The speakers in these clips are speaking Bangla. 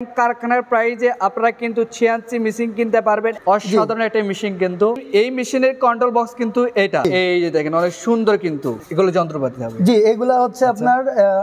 কারখানার প্রাইজে আপনারা কিন্তু সিএনসি মেশিন কিনতে পারবেন। অসাধারণ একটা মেশিন, কিন্তু এই মেশিনের কন্ট্রোল বক্স কিন্তু এটা, এই যে দেখেন অনেক সুন্দর, কিন্তু এগুলো যন্ত্রপাতি হবে। জি, এগুলা হচ্ছে আপনার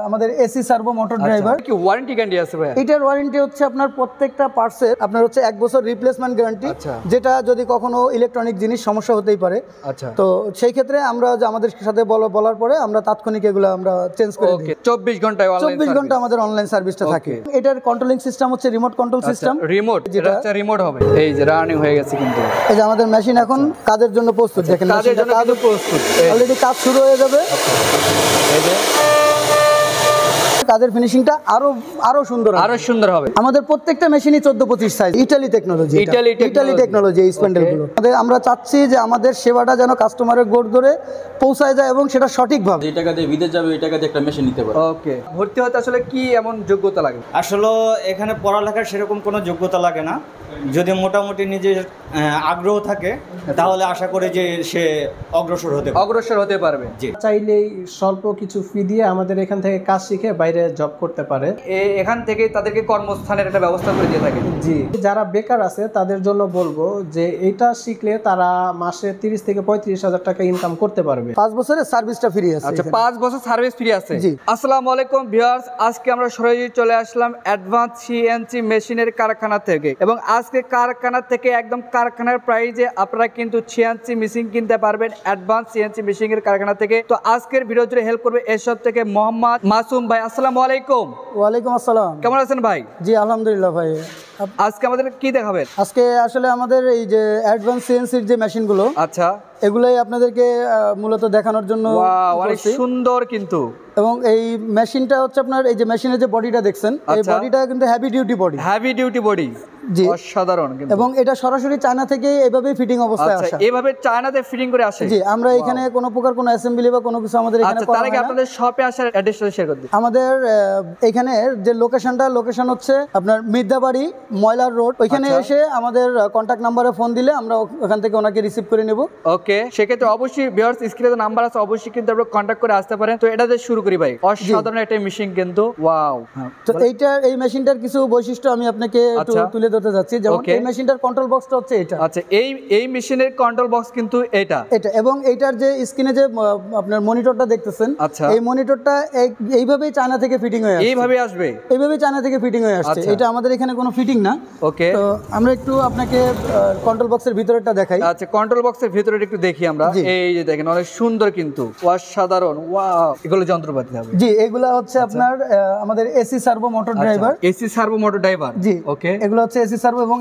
আমাদের এসি সার্ভো মোটর ড্রাইভার। কি ওয়ারেন্টি গ্যারান্টি আছে ভাই? এটার ওয়ারেন্টি হচ্ছে আপনার প্রত্যেকটা পার্টসের আপনার হচ্ছে 1 বছর রিপ্লেসমেন্ট গ্যারান্টি, যেটা যদি কখনো ইলেকট্রনিক জিনিস সমস্যা হতেই পারে। আচ্ছা, তো সেই ক্ষেত্রে আমরা যে আমাদের সাথে বলার পরে আমরা তাৎক্ষণিক এগুলো আমরা চেঞ্জ করে দিই। 24 ঘন্টায় 24 ঘন্টা আমাদের অনলাইন সার্ভিসটা থাকে। এটার কন্ট্রোলিং সিস্টেম হচ্ছে রিমোট কন্ট্রোল সিস্টেম। রিমোট, যেটা হচ্ছে রিমোট হবে। এই যে রানিং হয়ে গেছে, কিন্তু এই যে আমাদের মেশিন এখন কাজের জন্য প্রস্তুত। দেখেন কাজের জন্য প্রস্তুত, অলরেডি কাজ শুরু হয়ে যাবে। এই যে কাজের ফিনিশিংটা আরো সুন্দর হবে। আমাদের প্রত্যেকটা মেশিনই 14-25 size, Italy technology. Italy technology এই স্প্যান্ডেলগুলো। আমরা চাচ্ছি যে আমাদের সেবাটা যেন কাস্টমারের গোড় ধরে পৌঁছায় যায় এবং সেটা সঠিকভাবে। এই টাকা দিয়ে বিদেশ যাবে, এই টাকা দিয়ে একটা মেশিন নিতে পারে। ওকে, ভর্তি হতে আসলে কি এমন যোগ্যতা লাগে? আসলে এখানে পড়ালেখার সেরকম কোনো যোগ্যতা লাগে না। যদি মোটামুটি নিজের আগ্রহ থাকে তাহলে আশা করি যে সে অগ্রসর হতে পারবে। জি, চাইলেই স্বল্প কিছু ফি দিয়ে আমাদের এখান থেকে কাজ শিখে বাইরে জব করতে পারে। এখান থেকে তাদেরকে কর্মস্থানের একটা ব্যবস্থা করে দিয়ে থাকে। জি, যারা বেকার আছে তাদের জন্য বলবো যে এটা শিখলে তারা মাসে 30 থেকে 35,000 টাকা ইনকাম করতে পারবে। 5 বছরের সার্ভিসটা ফ্রি আছে। আচ্ছা, 5 বছর সার্ভিস ফ্রি আছে। আসসালামু আলাইকুম ভিউয়ার্স, আজকে আমরা সরাসরি চলে আসলাম অ্যাডভান্স সিএনসি মেশিনের কারখানা থেকে, এবং আজকে কারখানা থেকে একদম কারখানার প্রাইজে আপনারা কিন্তু সিএনসি মেশিন কিনতে পারবেন অ্যাডভান্স সিএনসি মেশিনের কারখানা থেকে। তো আজকের ভিডিও জুড়ে হেল্প করবে এসব থেকে মোহাম্মদ মাসুম ভাই। আসসালামু আলাইকুম। ওয়ালাইকুম আসসালাম। কেমন আছেন ভাই? জি আলহামদুলিল্লাহ ভাই। আজকে আমাদের কি দেখাবেন? আজকে আসলে আমাদের এই যে অ্যাডভান্স সিএনসির যে মেশিনগুলো, আচ্ছা, এগুলাই আপনাদেরকে মূলত দেখানোর জন্য। অনেক সুন্দর, কিন্তু এবং এই মেশিনটা হচ্ছে আপনার এই যে মেশিনের যে বডিটা দেখছেন, এই বডিটা কিন্তু হেভি ডিউটি বডি। জি, অসাধারণ। এবং এটা সরাসরি চায়না থেকে এভাবে ফিটিং অবস্থায় আসে। এভাবে চায়নাতে ফিটিং করে আসে। জি, আমরা এখানে কোনো প্রকার কোনো অ্যাসেম্বলি বা কোনো কিছু আমাদের এখানে করা হয় না। তার আগে আপনাদের শপে আসার অ্যাড্রেসটা শেয়ার করে দিন। আমাদের এখানে যে লোকেশন হচ্ছে আপনার মির্জাবাড়ি ময়লার রোড। ওইখানে এসে আমাদের কন্টাক্ট নাম্বারে ফোন দিলে আমরা ওখান থেকে ওনাকে রিসিভ করে নেব। ওকে, সেক্ষেত্রে অবশ্যই ভিউয়ার্স স্ক্রিনে নাম্বার আছে, অবশ্যই কিন্তু আপনারা কন্টাক্ট করে আসতে পারেন। তো এটা দিয়ে শুরু করি ভাই। অসাধারণ একটা মেশিন, কিন্তু ওয়াও। তো এই মেশিনটার কিছু বৈশিষ্ট্য আমি আপনাকে তুলে ধরতে যাচ্ছি। যেমন এই মেশিনটার কন্ট্রোল বক্সটা হচ্ছে এটা। আচ্ছা, এই মেশিনের কন্ট্রোল বক্স কিন্তু এটা, এবং এইটার যে স্ক্রিনে যে আপনার মনিটরটা দেখতেছেন, এই মনিটরটা এইভাবেই চায়না থেকে ফিটিং হয়ে আসছে। এইভাবেই চায়না থেকে ফিটিং হয়ে আসছে। এটা আমাদের এখানে কোনো ফিটিং না। ওকে, তো আমরা একটু আপনাকে কন্ট্রোল বক্সের ভিতরটা দেখাই। আচ্ছা, কন্ট্রোল বক্সের ভিতরে একটু দেখি আমরা। এই যে দেখেন অনেক সুন্দর, কিন্তু অসাধারণ। ওয়াও, এগুলো যন্ত্রপাতি হবে। জি, এগুলা হচ্ছে আপনার আমাদের AC servo motor driver. AC servo motor driver. জি, ওকে, এগুলো হচ্ছে এসি সার্ভো এবং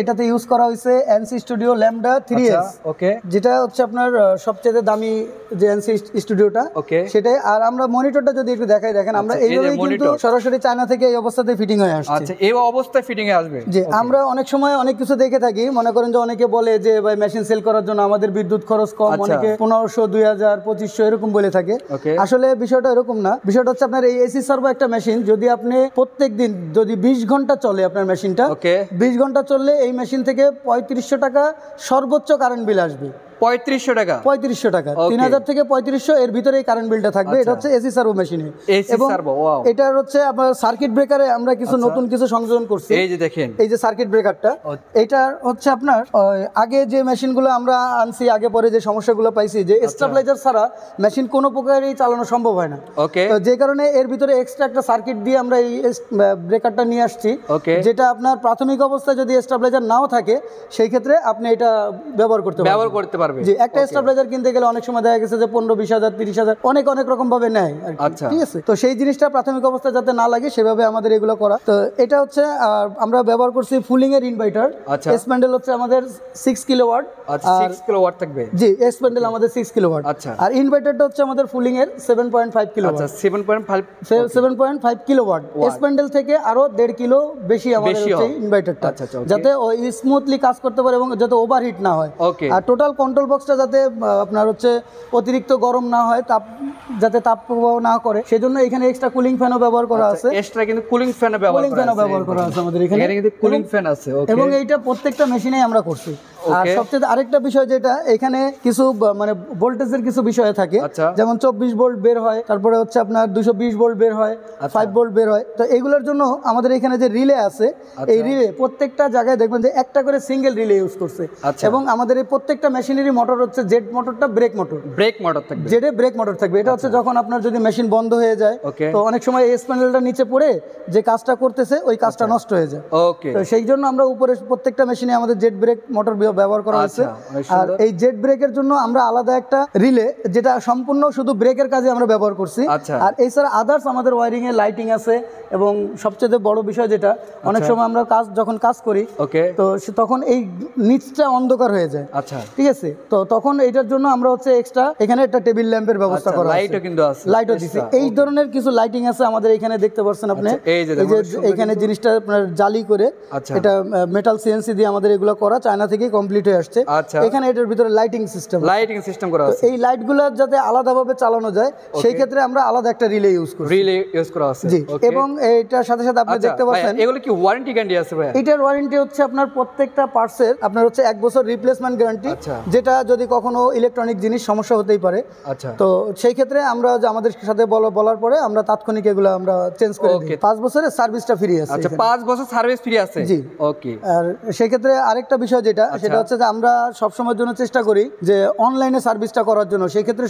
এটাতে ইউজ করা হয়েছে এনসি স্টুডিও ল্যামডা 3S। ওকে, যেটা হচ্ছে আপনার সবচেয়ে দামি যে এনসি স্টুডিওটা, সেটাই। আর আমরা মনিটরটা যদি একটু দেখাই, দেখেন আমরা এইভাবেই কিন্তু সরাসরি চায়না থেকে এই অবস্থাতে ফিটিং হয়ে আসছে। আচ্ছা, এই অবস্থায় ফিটিং এ আসবে। জি, আমরা অনেক সময় অনেক কিছু দেখে থাকি। মনে করেন যে অনেকে বলে যে ভাই মেশিন সেল করার জন্য আমাদের বিদ্যুৎ খরচ কম, অনেকে 1500, 2000, 2500 এরকম বলে থাকে। আসলে বিষয়টা এরকম না। বিষয়টা হচ্ছে আপনার এই এসি সার্ভো একটা মেশিন, যদি আপনি প্রত্যেকদিন যদি 20 ঘন্টা চলে আপনার মেশিনটা, 20 ঘন্টা চললে এই মেশিন থেকে 3500 টাকা সর্বোচ্চ কারেন্ট বিল আসবে। 3500 টাকা 3000 থেকে 3500 এর ভিতরে এই কারেন্ট বিলটা থাকবে। এটা হচ্ছে এসি সার্ভো মেশিনে। এবং এটার হচ্ছে আপনার সার্কিট ব্রেকারে আমরা কিছু নতুন কিছু সংযোজন করছি। এই যে দেখেন, এই যে সার্কিট ব্রেকারটা, এটা হচ্ছে আপনার আগে যে মেশিনগুলো আমরা আনছি, আগে পরে যে সমস্যাগুলো পাইছি, যে স্টেবিলাইজার ছাড়া মেশিন কোনো প্রকারই চালানো সম্ভব হয় না। যে কারণে এর ভিতরে এক্সট্রা একটা সার্কিট দিয়ে আমরা এই ব্রেকারটা নিয়ে আসছি, যেটা আপনার প্রাথমিক অবস্থায় যদি স্টেবিলাইজার নাও থাকে সেই ক্ষেত্রে আপনি এটা ব্যবহার করতে পারবেন। জি, একটা স্টেবিলাইজার কিনতে গেলে অনেক সময় দেখা গেছে যে 15-20,000, 30,000 অনেক রকম ভাবে নেয়। ঠিক আছে, তো সেই জিনিসটা প্রাথমিক অবস্থায় যাতে না লাগে সেভাবে আমাদের এগুলো করা। তো এটা হচ্ছে আমরা ব্যবহার করছি ফুলিং এর ইনভার্টার। স্প্যান্ডেল হচ্ছে আমাদের 6 কিলোওয়াট। 6 কিলোওয়াট থাকবে। জি, স্প্যান্ডেল আমাদের 6 কিলোওয়াট। আর ইনভার্টারটা হচ্ছে আমাদের ফুলিং এর 7.5 কিলোওয়াট। 7.5 কিলোওয়াট। স্প্যান্ডেল থেকে আরো 1.5 কিলো বেশি আমাদের হচ্ছে ইনভার্টারটা, যাতে ওই স্মুথলি কাজ করতে পারে এবং যাতে ওভারহিট না হয়। আর টোটাল কন্ট্রোল বক্সটা যাতে আপনার হচ্ছে অতিরিক্ত গরম না হয়, যাতে তাপ প্রবাহ না করে, সেজন্য এখানে এক্সট্রা কুলিং ফ্যানও ব্যবহার করা আছে। এক্সট্রা কিন্তু কুলিং ফ্যানও ব্যবহার করা আছে আমাদের এখানে কিন্তু কুলিং ফ্যান আছে। এবং এইটা প্রত্যেকটা মেশিনেই আমরা করছি। আর সবচেয়ে আরেকটা বিষয় যেটা, এখানে কিছু মানে ভোল্টেজের কিছু বিষয় থাকে, যেমন 24 ভোল্ট বের হয়, তারপরে হচ্ছে আপনার 220 ভোল্ট বের হয়, 5 ভোল্ট বের হয়। তো এইগুলোর জন্য আমাদের এখানে যে রিলে আছে, এই রিলে প্রত্যেকটা জায়গায় দেখবেন যে একটা করে সিঙ্গেল রিলে ইউজ করছে। এবং আমাদের এই প্রত্যেকটা মেশিনেরই মোটর হচ্ছে জেড মোটরটা ব্রেক মোটর থাকবে, জেডে ব্রেক মোটর থাকবে। এটা হচ্ছে যখন আপনার যদি মেশিন বন্ধ হয়ে যায়, তো অনেক সময় এই প্যানেলটা নিচে পড়ে যে কাজটা করতেছে ওই কাজটা নষ্ট হয়ে যায়। তো সেই জন্য আমরা উপরে প্রত্যেকটা মেশিনে আমাদের জেড ব্রেক মোটর ব্যবহার করা হয়েছে। আর এই জেট ব্রেকের জন্য আমরা আলাদা একটা রিলে, যেটা সম্পূর্ণ শুধু ব্রেকের কাজে আমরা ব্যবহার করছি। আর এছাড়া আদার্স আমাদের ওয়ারিং এ লাইটিং আছে। এবং সবচেয়ে বড় বিষয় যেটা, অনেক সময় আমরা যখন কাজ করি, তো তখন এই নিচটা অন্ধকার হয়ে যায়, ঠিক আছে? তো তখন এইটার জন্য আমরা হচ্ছে এক্সট্রা এখানে একটা টেবিল ল্যাম্পের ব্যবস্থা করা আছে, লাইটও দিছি। এই ধরনের কিছু লাইটিং আছে আমাদের এখানে, দেখতে পাচ্ছেন আপনি। এই যে এখানে জিনিসটা আপনার জালি করে, এটা মেটাল সিএনসি দিয়ে আমাদের এগুলো করা, চায়না থেকে কমপ্লিট হয়ে আসছে। এখানে এটার ভিতরে লাইটিং সিস্টেম করা আছে। এই লাইটগুলো যাতে আলাদাভাবে চালানো যায়, সেই ক্ষেত্রে আমরা আলাদা একটা রিলে ইউজ করা আছে। জি, এবং এটার সাথে সাথে আপনি দেখতে পাচ্ছেন এগুলো কি ওয়ারেন্টি গ্যারান্টি আছে ভাই? এটার ওয়ারেন্টি হচ্ছে আপনার প্রত্যেকটা পার্টসের আপনার হচ্ছে 1 বছর রিপ্লেসমেন্ট গ্যারান্টি, যেটা যদি কখনো ইলেকট্রনিক জিনিস সমস্যা হতেই পারে, তো সেই ক্ষেত্রে আমরা আমাদের সাথে বলার পরে আমরা তাৎক্ষণিক এগুলো আমরা চেঞ্জ করে দিই। 5 বছরের সার্ভিসটা ফ্রি আছে। আচ্ছা, 5 বছর সার্ভিস ফ্রি আছে। জি, ওকে। আর সেই ক্ষেত্রে আরেকটা বিষয় যেটা, সেটা হচ্ছে যে আমরা সবসময়ের জন্য চেষ্টা করি যে অনলাইনে সার্ভিসটা করার জন্য। সেই ক্ষেত্রে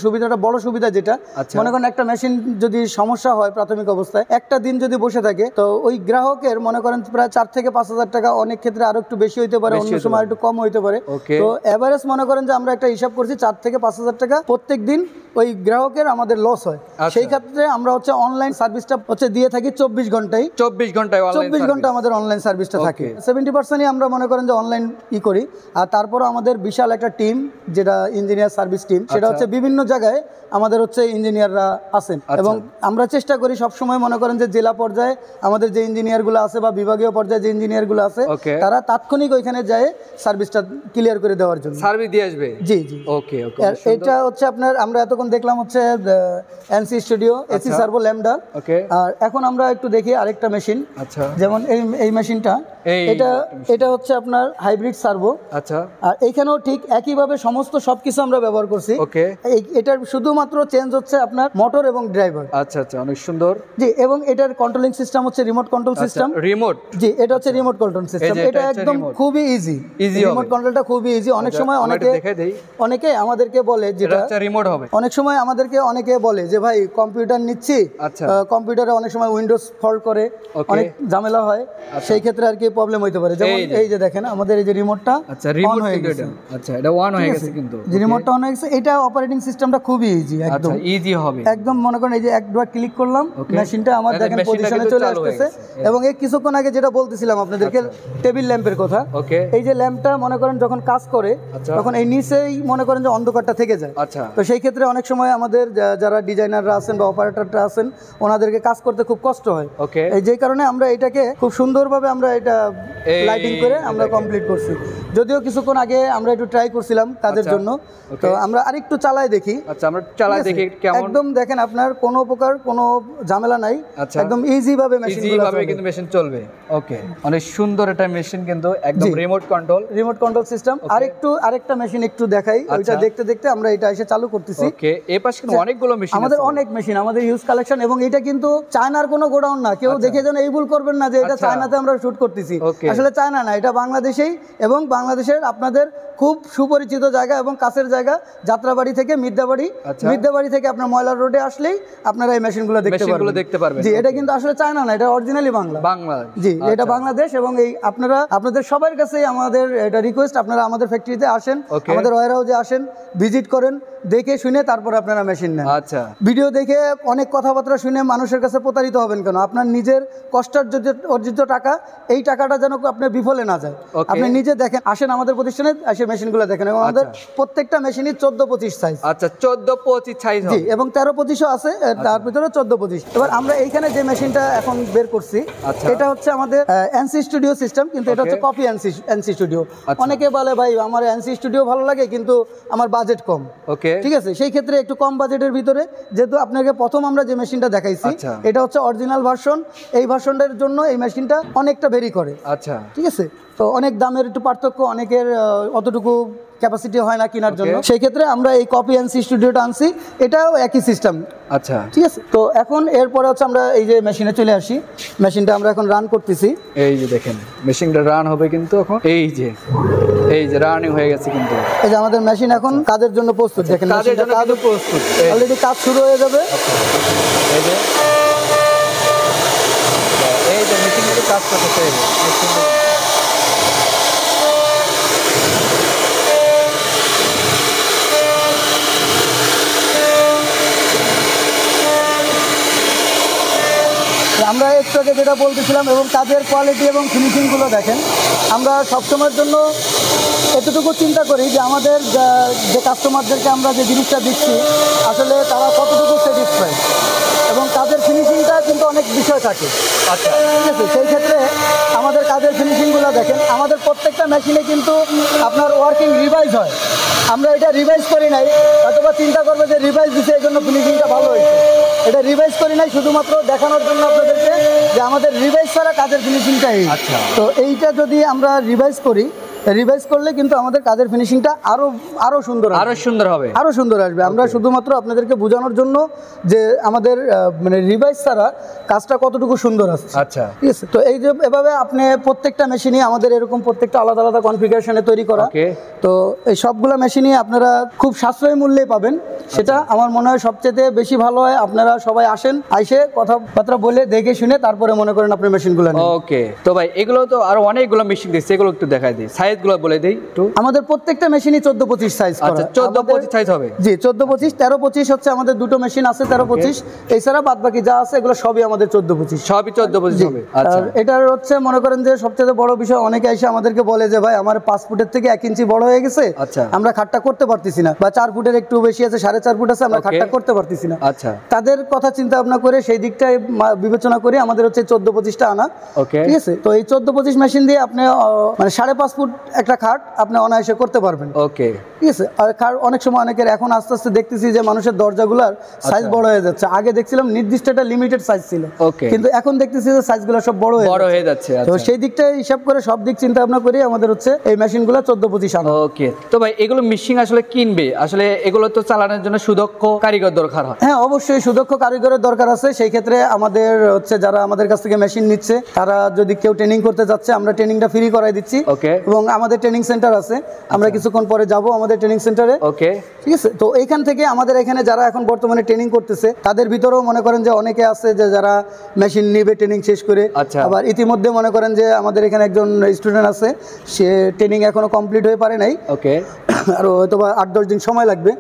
বড় সুবিধা যেটা, মনে করেন একটা মেশিন যদি সমস্যা হয় প্রাথমিক অবস্থায়, একটা দিন যদি বসে থাকে, তো ওই গ্রাহকের মনে করেন প্রায় 4 থেকে 5 হাজার টাকা, অনেক ক্ষেত্রে আরো একটু বেশি হইতে পারে, অন্য সময় একটু কম হইতে পারে। তো এভারেজ মনে করেন যে আমরা একটা হিসাব করছি 4 থেকে 5 হাজার টাকা প্রত্যেক দিন ওই গ্রাহকের আমাদের লস হয়। সেই ক্ষেত্রে আমরা হচ্ছে অনলাইন সার্ভিসটা হচ্ছে দিয়ে থাকি 24 ঘন্টা আমাদের অনলাইন সার্ভিসটা থাকে। 70%ই আমরা মনে করেন যে অনলাইন করি। আর তারপর আমাদের বিশাল একটা টিম, যেটা ইঞ্জিনিয়ার সার্ভিস টিম, সেটা হচ্ছে বিভিন্ন জায়গায় আমাদের হচ্ছে ইঞ্জিনিয়াররা আছেন। এবং আমরা চেষ্টা করি সবসময় মনে করেন যে জেলা পর্যায়ে আমাদের যে ইঞ্জিনিয়ারগুলো আছে বা বিভাগীয় পর্যায়ে যে ইঞ্জিনিয়ারগুলো আছে, তারা তাৎক্ষণিক ওইখানে যায় সার্ভিসটা ক্লিয়ার করে দেওয়ার জন্য সার্ভিস দিয়ে আসবে। জি জি, ওকে। এটা হচ্ছে আপনার, আমরা এতক্ষণ দেখলাম হচ্ছে NC studio AC servo lambda. আর এখন আমরা একটু দেখি আরেকটা মেশিন, যেমন এই মেশিনটা, এটা হচ্ছে আপনার হাইব্রিড সার্ভো। আর এইখানেও ঠিক একইভাবে সমস্ত সবকিছু আমরা ব্যবহার করছি। এটার শুধুমাত্র চেঞ্জ হচ্ছে আপনার মোটর এবং ড্রাইভার। আচ্ছা, অনেক সুন্দর। জি, এবং এটার কন্ট্রোলিং সিস্টেম হচ্ছে রিমোট কন্ট্রোল সিস্টেম। জি, এটা হচ্ছে রিমোট কন্ট্রোল সিস্টেম। এটা একদম খুবই ইজি, রিমোট কন্ট্রোলটা খুবই ইজি। অনেক সময় অনেকে আমাদেরকে বলে, যেটা রিমোট হবে, অনেক সময় আমাদেরকে অনেকে বলে যে ভাই কম্পিউটার নিচ্ছি, কম্পিউটারে অনেক সময় উইন্ডোজ ফল্ট করে, অনেক ঝামেলা হয়, সেই ক্ষেত্রে আর কি প্রবলেম হইতে পারে। যেমন এই যে দেখেন আমাদের এই যে রিমোটটা অন হয়ে গেছে। আচ্ছা, এটা অন হয়ে গেছে, কিন্তু যে রিমোটটা অন হয়ে গেছে, এটা অপারেটিং সিস্টেমটা খুবই ইজি, একদম ইজি হবে। একদম মনে করেন এই যে একবার ক্লিক করলাম, মেশিনটা আমার দেখেন পজিশনে চলে আসতেছে। এবং এই কিছুক্ষণ আগে যেটা বলতেছিলাম আপনাদেরকে টেবিল ল্যাম্পের কথা, এই যে ল্যাম্পটা মনে করেন যখন কাজ করে, তখন এই নিচেই মনে করেন যে অন্ধকারটা থেকে যায়। তো সেই ক্ষেত্রে অনেক সময় আমাদের যারা ডিজাইনাররা আছেন বা অপারেটররা আছেন, ওনাদেরকে কাজ করতে খুব কষ্ট হয়। যেই কারণে আমরা এটাকে খুব সুন্দরভাবে আমরা এটা লাইটিং করে আমরা কমপ্লিট করছি। যদিও কিছুক্ষণ আগে আমরা একটু ট্রাই করছিলাম কাজের জন্য, তো আমরা আরেকটু চালাই দেখি। আচ্ছা, আমরা চালাই দেখি কেমন। একদম দেখেন আপনার কোনো প্রকার কোনো ঝামেলা নাই, একদম ইজি ভাবে মেশিন চলবে। ওকে, অনেক সুন্দর একটা মেশিন, কিন্তু একদম রিমোট কন্ট্রোল সিস্টেম। আরেকটা মেশিন একটু দেখাই, ওইটা দেখতে দেখতে আমরা এটা এসে চালু করতেছি। ওকে, এই পাশে কিন্তু অনেকগুলো মেশিন, আমাদের অনেক মেশিন, আমাদের হিউজ কালেকশন। এবং এটা কিন্তু চায়নার কোনো গোডাউন না, কেউ দেখে যেন এই ভুল করবেন না যে এটা চায়নাতে আমরা শুট করতেছি। আসলে চায়না না, এটা বাংলাদেশেই, এবং বাংলাদেশের আপনাদের খুব সুপরিচিত জায়গা এবং কাছের জায়গা, যাত্রাবাড়ি থেকে মির্দাবাড়ি থেকে আপনার ময়লা রোডে আসলেই আপনারা এই মেশিনগুলো দেখতে পারবেন। জি, এটা কিন্তু আসলে চায়না না, এটা অরিজিনালি বাংলা। জি, এটা বাংলাদেশ। এবং এই আপনাদের সবার কাছে আমাদের এটা রিকোয়েস্ট, আপনারা আমাদের ফ্যাক্টরিতে আসেন, আমাদের ওয়্যার হাউসে আসেন, ভিজিট করেন, দেখে শুনে তারপর আপনারা মেশিন নেন। আচ্ছা, ভিডিও দেখে অনেক কথাবার্তা শুনে মানুষের কাছে প্রতারিত হবেন কেন? আপনার নিজের কষ্টের অর্জিত টাকা, এই টাকাটা যেন আপনার বিফলে না যায়। আপনি নিজে দেখেন, আসেন আমাদের প্রতিষ্ঠানে, এসে মেশিনগুলো দেখেন। এবং আমাদের প্রত্যেকটা মেশিনই 14-25 সাইজ। আচ্ছা, 14-25 সাইজ। জি, এবং 13-25ও আছে, তার ভিতরে 14-25। এবার আমরা এইখানে যে মেশিনটা এখন বের করছি, এটা হচ্ছে আমাদের এনসি স্টুডিও সিস্টেম, কিন্তু এটা হচ্ছে কপি এনসি স্টুডিও। অনেকে বলে ভাই আমার এনসি স্টুডিও ভালো লাগে কিন্তু আমার বাজেট কম, ওকে ঠিক আছে, সেই ক্ষেত্রে একটু কম বাজেটের ভিতরে, যেহেতু আপনাকে প্রথম আমরা যে মেশিনটা দেখাইছি এটা হচ্ছে অরিজিনাল ভার্সন, এই ভার্সনটার জন্য এই মেশিনটা অনেকটা ভেরি করে, আচ্ছা ঠিক আছে। তো অনেক দামের একটু পার্থক্য, অনেকের অতটুকু ক্যাপাসিটি হয় না কেনার জন্য, সেই ক্ষেত্রে আমরা এই কপি এনসি স্টুডিওটা আনছি, এটাও একই সিস্টেম, আচ্ছা ঠিক আছে। তো এখন এরপরে হচ্ছে আমরা এই যে মেশিনে চলে আসি, মেশিনটা আমরা এখন রান করতেছি, এই যে দেখেন মেশিনটা রান হবে কিন্তু এখন এই যে রানিং হয়ে গেছে কিন্তু, এই যে আমাদের মেশিন এখন কাজের জন্য প্রস্তুত, দেখেন কাজের জন্য কাজও প্রস্তুত, অলরেডি কাজ শুরু হয়ে যাবে, এই যে মেশিন কিন্তু কাজ করতেছে, আমরা একটু আগে যেটা বলতেছিলাম এবং কাজের কোয়ালিটি এবং ফিনিশিংগুলো দেখেন, আমরা সবসময়ের জন্য এতটুকু চিন্তা করি যে আমাদের যে কাস্টমারদেরকে আমরা যে জিনিসটা দিচ্ছি আসলে তারা কতটুকু স্যাটিসফাই, এবং কাজের ফিনিশিংটা কিন্তু অনেক বিষয় থাকে, আচ্ছা ঠিক আছে। সেই ক্ষেত্রে আমাদের কাজের ফিনিশিংগুলো দেখেন, আমাদের প্রত্যেকটা মেশিনে কিন্তু আপনার ওয়ার্কিং রিভাইজ হয়, আমরা এটা রিভাইজ করি নাই, অথবা চিন্তা করবো যে রিভাইজ দিচ্ছে এই জন্য ফিনিশিংটা ভালো হয়েছে, এটা রিভাইজ করি নাই শুধুমাত্র দেখানোর জন্য আপনাদেরকে যে আমাদের রিভাইজ ছাড়া কাজের ফিনিশিংটা এই, তো এইটা যদি আমরা রিভাইজ করি, রিভাইজ করলে কিন্তু আমাদের কাজের ফিনিশিংটা আরো সুন্দর আসবে। আমরা শুধুমাত্র আপনাদেরকে বোঝানোর জন্য যে আমাদের মানে রিভাইজ ছাড়া কাজটা কতটুকু সুন্দর আছে, আচ্ছা ঠিক আছে। তো এই যে এভাবে আপনি প্রত্যেকটা মেশিনই আমাদের এরকম প্রত্যেকটা আলাদা আলাদা কনফিগারেশনে তৈরি করা, তো এই সবগুলো মেশিনই আপনারা খুব সাশ্রয়ী মূল্যে পাবেন, সেটা আমার মনে হয় সবচেয়ে বেশি ভালো হয়। আপনারা সবাই আসেন, আইসে কথাবার্তা বলে দেখে শুনে তারপরে মনে করেন আপনার মেশিনগুলো। ওকে, তো ভাই এগুলো তো আরো অনেকগুলো মেশিন দিচ্ছে, এগুলো একটু দেখাই দিই, সাইজগুলো বলে দেই একটু। আমাদের প্রত্যেকটা মেশিনই 14-25 সাইজ করা। আচ্ছা 14-25 সাইজ হবে? জি 14-25, 13-25 হচ্ছে আমাদের দুটো মেশিন আছে 13-25, এছাড়া বাদ বাকি যা আছে এগুলো সবই আমাদের 14-25, সবই 14-25 হবে। আচ্ছা, এটার হচ্ছে মনে করেন যে সবচেয়ে বড় বিষয়, অনেকে এসে আমাদেরকে বলে যে ভাই আমার 5 ফুটের থেকে 1 ইঞ্চি বড় হয়ে গেছে, আচ্ছা আমরা খাটটা করতে পারতেছি না, বা 4 ফুটের একটু বেশি আছে, 4.5 ফুট আছে, আমরা খাটটা করতে পারতেছি না, আচ্ছা তাদের কথা চিন্তা ভাবনা করে সেই দিকটাই বিবেচনা করে আমাদের হচ্ছে 14-25টা আনা, ঠিক আছে। তো এই 14-25 মেশিন দিয়ে আপনি মানে 5.5 ফুট একটা খাট আপনি অনায়াসে করতে পারবেন, ওকে ঠিক আছে। আর অনেক সময় অনেকের এখন আস্তে আস্তে দেখতেছি যে মানুষের দরজাগুলোর সাইজ বড় হয়ে যাচ্ছে, আগে দেখছিলাম নির্দিষ্ট একটা লিমিটেড সাইজ ছিল, কিন্তু এখন দেখতেছি যে সাইজগুলো সব বড় হয়ে যাচ্ছে, তো সেই দিকটা হিসাব করে সব দিক চিন্তা ভাবনা করে আমাদের হচ্ছে এই মেশিনগুলো 14-25 আনা। ওকে, তো ভাই এগুলো মেশিন আসলে কিনবে, আসলে এগুলো তো চালানোর জন্য সুদক্ষ কারিগর দরকার হয়। হ্যাঁ অবশ্যই সুদক্ষ কারিগরের দরকার আছে, সেই ক্ষেত্রে আমাদের হচ্ছে যারা আমাদের কাছ থেকে মেশিন নিচ্ছে তারা যদি কেউ ট্রেনিং করতে যাচ্ছে আমরা ট্রেনিংটা ফ্রি করাই দিচ্ছি, ওকে, এবং আমাদের ট্রেনিং সেন্টার আছে, আমরা কিছুক্ষণ পরে যাব আমাদের ট্রেনিং সেন্টারে, ওকে ঠিক আছে। তো এইখান থেকে আমাদের এখানে যারা এখন বর্তমানে ট্রেনিং করতেছে তাদের ভিতরেও মনে করেন যে অনেকে আছে যে যারা মেশিন নিবে ট্রেনিং শেষ করে, আবার ইতিমধ্যে মনে করেন যে আমাদের এখানে একজন স্টুডেন্ট আছে, সে ট্রেনিং এখনো কমপ্লিট হয়ে পারে নাই, ওকে আর হয়তো 8-10 দিন সময় লাগবে,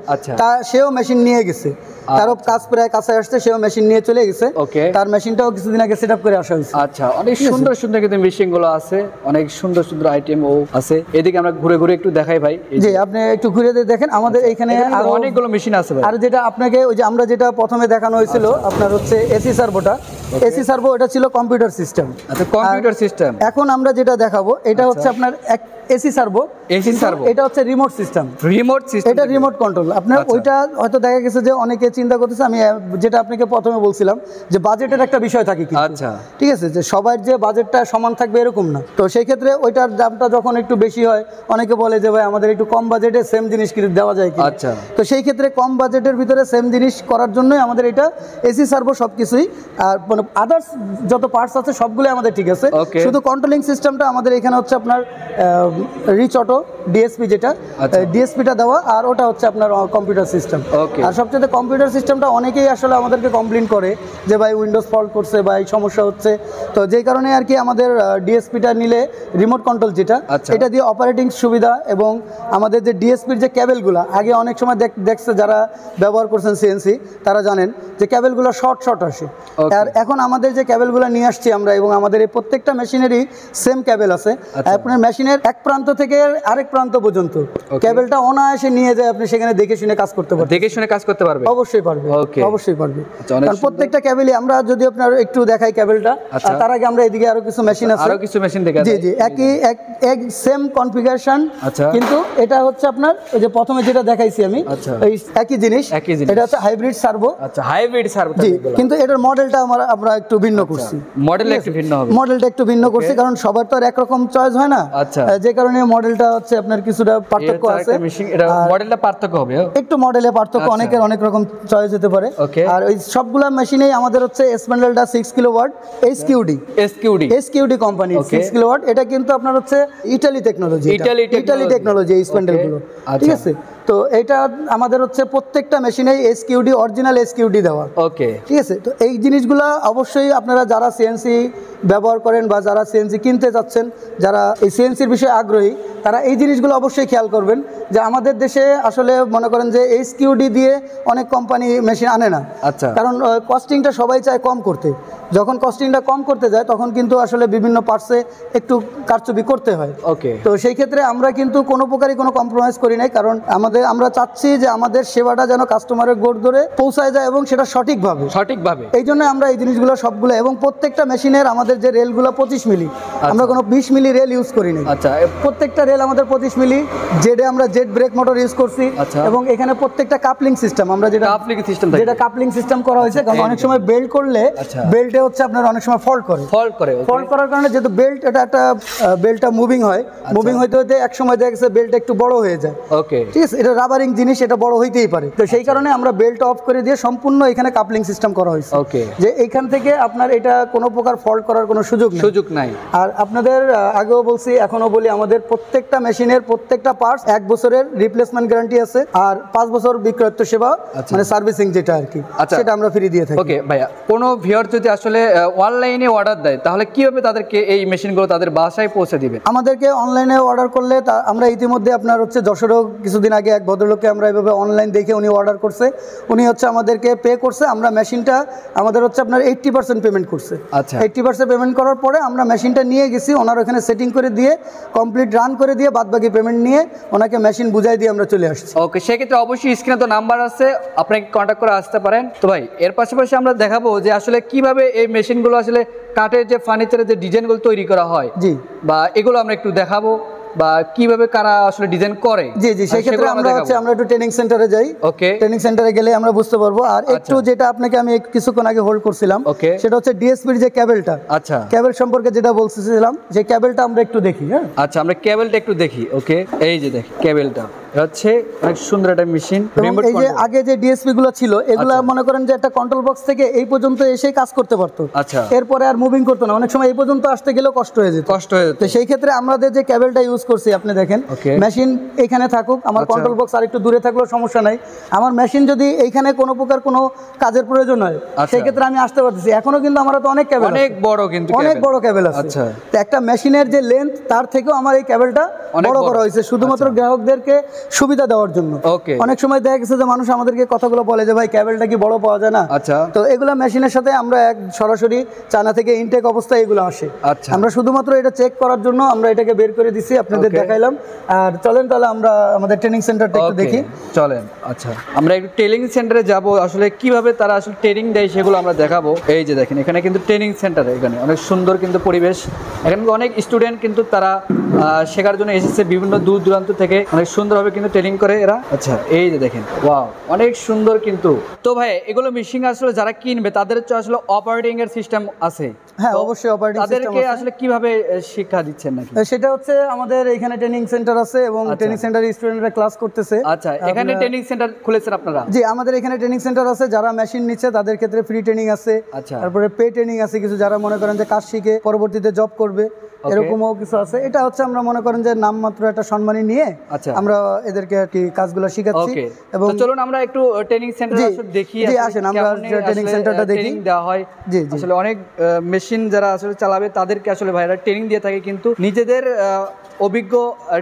তা সেও মেশিন নিয়ে গেছে, তারও কাজ প্রায় কাছে আসছে, সেও মেশিন নিয়ে চলে গেছে, ওকে তার মেশিনটাও কিছুদিন আগে সেটআপ করে আসা হয়েছে। আচ্ছা, অনেক সুন্দর সুন্দর কিন্তু মেশিনগুলো আছে, অনেক সুন্দর সুন্দর আইটেমও আছে, এদিকে আমরা ঘুরে ঘুরে একটু দেখাই ভাই। জি আপনি একটু ঘুরে দেখেন, আমাদের এইখানে আরো অনেকগুলো মেশিন আছে ভাই। আর যেটা আপনাকে ওই যে আমরা যেটা প্রথমে দেখানো হয়েছিল আপনার হচ্ছে এসি সার্ভোটা, এসি সার্ভো এটা ছিল কম্পিউটার সিস্টেম, আচ্ছা কম্পিউটার সিস্টেম। এখন আমরা যেটা দেখাবো এটা হচ্ছে আপনার এসি সার্ভো, এটা হচ্ছে রিমোট সিস্টেম, এটা রিমোট কন্ট্রোল। আপনার ওইটা হয়তো দেখা গেছে যে অনেকে চিন্তা করতেছে, আমি যেটা আপনাকে প্রথমে বলছিলাম যে বাজেটের একটা বিষয় থাকে, আচ্ছা ঠিক আছে, যে সবার যে বাজেটটা সমান থাকবে এরকম না, তো সেই ক্ষেত্রে ওইটার দামটা যখন একটু বেশি হয় অনেকে বলে যে ভাই আমাদের একটু কম বাজেটে সেম জিনিস কি দেওয়া যায় কি, আচ্ছা তো সেই ক্ষেত্রে কম বাজেটের ভিতরে সেম জিনিস করার জন্যই আমাদের এটা এসি সার্ভো সবকিছুই, আর মানে আদার্স যত পার্টস আছে সবগুলো আমাদের ঠিক আছে, শুধু কন্ট্রোলিং সিস্টেমটা আমাদের এখানে হচ্ছে আপনার রিচ অটো ডিএসপি, যেটা ডিএসপিটা দেওয়া, আর ওটা হচ্ছে আপনার কম্পিউটার সিস্টেম। আর সবচেয়ে কম্পিউটার সিস্টেমটা অনেকেই আসলে আমাদেরকে কমপ্লেন করে যে ভাই উইন্ডোজ ফল্ট করছে বা এই সমস্যা হচ্ছে, তো যেই কারণে আর কি আমাদের ডিএসপিটা নিলে রিমোট কন্ট্রোল যেটা, এটা দিয়ে অপারেটিং সুবিধা, এবং আমাদের যে ডিএসপির যে ক্যাবেলগুলো আগে অনেক সময় দেখছে যারা ব্যবহার করছেন সিএনসি তারা জানেন যে ক্যাবেলগুলো শর্ট আসে, আর এখন আমাদের যে ক্যাবেলগুলো নিয়ে আসছি আমরা, এবং আমাদের এই প্রত্যেকটা মেশিনেরই সেম ক্যাবেল আছে, আপনার মেশিনের এক প্রান্ত থেকে আরেক প্রান্ত পর্যন্ত ক্যাবেলটা অনায়াসে নিয়ে যায়, আপনি সেখানে দেখে শুনে কাজ করতে পারবেন, দেখে শুনে কাজ করতে পারবেন অবশ্যই। অবশ্যই পারবে, Okay. অবশ্যই পারবে। আচ্ছা, অনেক কারণ প্রত্যেকটা কেবলই আমরা যদি আপনার একটু দেখাই কেবলটা, আচ্ছা। তার আগে আমরা এদিকে আরো কিছু মেশিন আছে, আরো কিছু মেশিন দেখা জি যায়। জি এক সেম কনফিগারেশন, আচ্ছা। কিন্তু এটা হচ্ছে আপনার ওই যে প্রথমে যেটা দেখাইছি আমি, আচ্ছা। এই একই জিনিস, একই জিনিস। এটা হচ্ছে হাইব্রিড সার্ভো। আচ্ছা, হাইব্রিড সার্ভো। জি, কিন্তু এটার মডেলটা আমরা একটু ভিন্ন করছি, মডেল একটু ভিন্ন হবে। মডেলটা একটু ভিন্ন করছি, কারণ সবার তো আর একরকম চয়েস হয় না। আচ্ছা। যে কারণে মডেলটা হচ্ছে আপনার কিছুটা পার্থক্য আছে, মেশিন এটা মডেলটা পার্থক্য হবে। একটু মডেলে পার্থক্য, আচ্ছা। অনেকের অনেক রকম চয়েস হতে পারে। Okay. আর ওই সবগুলা মেশিনেই আমাদের হচ্ছে স্প্যান্ডেলটা 6 কিলোওয়াট এসকিউডি কোম্পানি, Okay. 6 কিলোওয়াট। এটা কিন্তু আপনার হচ্ছে ইটালি টেকনোলজি, ইটালি টেকনোলজি এই স্প্যান্ডেলগুলো, Okay. ঠিক আচ্ছা। আছে। তো এটা আমাদের হচ্ছে প্রত্যেকটা মেশিনেই এসকিউডি, অরিজিনাল এসকিউডি দেওয়া। ওকে, ঠিক আছে। তো এই জিনিসগুলো অবশ্যই আপনারা যারা সিএনসি ব্যবহার করেন বা যারা সিএনসি কিনতে যাচ্ছেন, যারা এই সিএনসির বিষয়ে আগ্রহী, তারা এই জিনিসগুলো অবশ্যই খেয়াল করবেন যে আমাদের দেশে আসলে মনে করেন যে এসকিউডি দিয়ে অনেক কোম্পানি মেশিন আনে না। আচ্ছা। কারণ কস্টিংটা সবাই চায় কম করতে, যখন কস্টিংটা কম করতে যায় তখন কিন্তু আসলে বিভিন্ন পার্টসে একটু কারচুপি করতে হয়। ওকে। তো সেই ক্ষেত্রে আমরা কিন্তু কোনো প্রকারই কোনো কম্প্রোমাইজ করি নাই, কারণ আমরা চাচ্ছি যে আমাদের সেবাটা যেন কাস্টমারের গোড় ধরে পৌঁছায় যায় এবং সেটা সঠিকভাবে। এই জন্য আমরা এই জিনিসগুলো সবগুলো, এবং প্রত্যেকটা মেশিনের আমাদের যে রেলগুলো 25 মিলি, আমরা কোনো 20 মিলি রেল ইউজ করি নাই। আচ্ছা। প্রত্যেকটা রেল আমাদের 25 মিলি, জেডে আমরা জেড ব্রেক মোটর ইউজ করছি। আচ্ছা। এবং এখানে প্রত্যেকটা কাপলিং সিস্টেম, আমরা যেটা কাপলিং সিস্টেম করা হয়েছে, কারণ অনেক সময় বেল্ট করলে বেল্টে হচ্ছে আপনার অনেক সময় ফল্ট করার কারণে, যেহেতু বেল্ট এটা একটা বেল্টটা মুভিং হয়, মুভিং হইতে হইতে এক সময় দেখা গেছে বেল্ট একটু বড় হয়ে যায়। ওকে, ঠিক আছে। এটা রাবারিং জিনিস, এটা বড় হইতেই পারে। তো সেই কারণে আমরা বেল্ট অফ করে দিয়ে সম্পূর্ণ এখানে কাপলিং সিস্টেম করা হয়েছে। ওকে। যে এইখান থেকে আপনার এটা কোনো প্রকার ফল্ট করার কোনো সুযোগ নাই। আর আপনাদের আগেও বলছি, এখনো বলি, আমাদের প্রত্যেকটা মেশিনের প্রত্যেকটা পার্টস 1 বছরের রিপ্লেসমেন্ট গ্যারান্টি আছে, আর 5 বছর বিক্রয়ত্ব সেবা, মানে সার্ভিসিং যেটা আর কি, সেটা আমরা ফ্রি দিয়ে থাকি। ওকে ভাইয়া, কোনো ভিউয়ার যদি আসলে অনলাইনে অর্ডার দেয়, তাহলে কিভাবে তাদেরকে এই মেশিনগুলো তাদের বাসায় পৌঁছে দিবে? আমাদেরকে অনলাইনে অর্ডার করলে আমরা ইতিমধ্যে আপনার হচ্ছে যশোরেও কিছুদিন আগে এক ভদ্রলোককে আমরা এভাবে অনলাইন দেখে উনি অর্ডার করছে, উনি হচ্ছে আমাদেরকে পে করছে। আমরা মেশিনটা আমাদের হচ্ছে আপনার 80% পেমেন্ট করছে। আচ্ছা। 80% পেমেন্ট করার পরে আমরা মেশিনটা নিয়ে গেছি, ওনার ওখানে সেটিং করে দিয়ে কমপ্লিট রান করে দিয়ে বাদবাকি পেমেন্ট নিয়ে ওনাকে মেশিন বুঝাই দিয়ে আমরা চলে আসছি। ওকে, সেক্ষেত্রে অবশ্যই স্ক্রিনে তো নাম্বার আছে, আপনাকে কন্ট্যাক্ট করে আসতে পারেন। তো ভাই, এর পাশাপাশি আমরা দেখাবো যে আসলে কিভাবে এই মেশিনগুলো আসলে কাঠের যে ফার্নিচারের যে ডিজাইনগুলো তৈরি করা হয়, জি, বা এগুলো আমরা একটু দেখাবো, বা কিভাবে কারা আসলে ডিজাইন করে। জি জি, সেই ক্ষেত্রে আমরা একটু ট্রেনিং সেন্টারে যাই। ওকে, ট্রেনিং সেন্টারে গেলে আমরা বুঝতে পারবো। আর একটু যেটা আপনাকে আমি কিছুক্ষণ আগে হোল্ড করছিলাম, সেটা হচ্ছে ডিএসপির যে কেবলটা, আচ্ছা, কেবল সম্পর্কে যেটা বলছিলাম, যে কেবলটা আমরা একটু দেখি। হ্যাঁ, আচ্ছা, আমরা কেবলটা একটু দেখি। ওকে, এই যে দেখি কেবলটা হচ্ছে অনেক সুন্দর একটা মেশিন। এই যে আগে যে ডিএসপি গুলো ছিল, এগুলা মনে করেন যে একটা কন্ট্রোল বক্স থেকে এই পর্যন্ত এসে কাজ করতে পারতো। আচ্ছা, এরপরে আর মুভিং করতো না, অনেক সময় এই পর্যন্ত আসতে গেলেও কষ্ট হয়ে যেত। তো সেই ক্ষেত্রে আমাদের যে কেবলটা ইউজ করছি, আপনি দেখেন, মেশিন এখানে থাকুক, আমার কন্ট্রোল বক্স আর একটু দূরে থাকলেও সমস্যা নাই। আমার মেশিন যদি এইখানে কোনো প্রকার কোনো কাজের প্রয়োজন হয়, সেই ক্ষেত্রে আমি আসতে পারতেছি। এখনো কিন্তু আমার তো অনেক কেবল, অনেক বড় কেবল আছে। তো একটা মেশিনের যে লেন্থ, তার থেকেও আমার এই কেবলটা বড় করা হয়েছে শুধুমাত্র গ্রাহকদেরকে সুবিধা দেওয়ার জন্য। অনেক সময় দেখা গেছে যে মানুষ আমাদেরকে কথাগুলো বলে যে ভাই কেবলটা কি বড় পাওয়া যায় না। তো এগুলা মেশিনের সাথে আমরা সরাসরি চায়না থেকে ইনটেক অবস্থায় এগুলো আসে, আমরা শুধুমাত্র এটা চেক করার জন্য আমরা এটাকে বের করে দিছি, আপনাদের দেখাইলাম। আর চলেন তাহলে আমরা আমাদের ট্রেনিং সেন্টারটা একটু দেখি। চলেন। আচ্ছা, আমরা একটু ট্রেনিং সেন্টারে যাব, আসলে কিভাবে তারা আসলে ট্রেনিং দেয় সেগুলো আমরা দেখাবো। এই যে দেখেন, এখানে কিন্তু ট্রেনিং সেন্টার, এখানে অনেক সুন্দর কিন্তু পরিবেশ, এখানে অনেক স্টুডেন্ট কিন্তু তারা শেখার জন্য এসেছে বিভিন্ন দূর দূরান্ত থেকে, অনেক সুন্দরভাবে কিন্তু ট্রেনিং করে এরা। আচ্ছা, এই যে দেখেন, ওয়াও, অনেক সুন্দর কিন্তু। তো ভাই, এগুলো মেশিন আসলে যারা কিনবে তাদের আসলে অপারেটিং এর সিস্টেম আছে? হ্যাঁ, অবশ্যই অপারেটিং সিস্টেম আছে। তাদেরকে আসলে কিভাবে শিক্ষা দিচ্ছেন নাকি? সেটা হচ্ছে আমাদের এখানে ট্রেনিং সেন্টার আছে এবং ট্রেনিং সেন্টারে স্টুডেন্টরা ক্লাস করতেছে। আচ্ছা, এখানে ট্রেনিং সেন্টার খুলেছেন আপনারা? জি, আমাদের এখানে ট্রেনিং সেন্টার আছে। যারা মেশিন নিচ্ছে তাদের ক্ষেত্রে ফ্রি ট্রেনিং আছে। আচ্ছা, তারপরে পে ট্রেনিং আছে কিছু, যারা মনে করেন যে কাজ শিখে পরবর্তীতে জব করবে, এরকমও কিছু আছে। এটা হচ্ছে আমরা মনে করেন যে নামমাত্র একটা সম্মানী নিয়ে আমরা এদেরকে আর কি কাজগুলো শিখাচ্ছি। এবং চলুন আমরা একটু ট্রেনিং সেন্টারে দেখি। জি, আসেন, আমরা ট্রেনিং সেন্টারটা দেখি। ট্রেনিং দেওয়া হয়। জি, আসলে অনেক মেশিন যারা আসলে চালাবে তাদেরকে আসলে ভাইরা ট্রেনিং দিয়ে থাকে, কিন্তু নিজেদের অভিজ্ঞ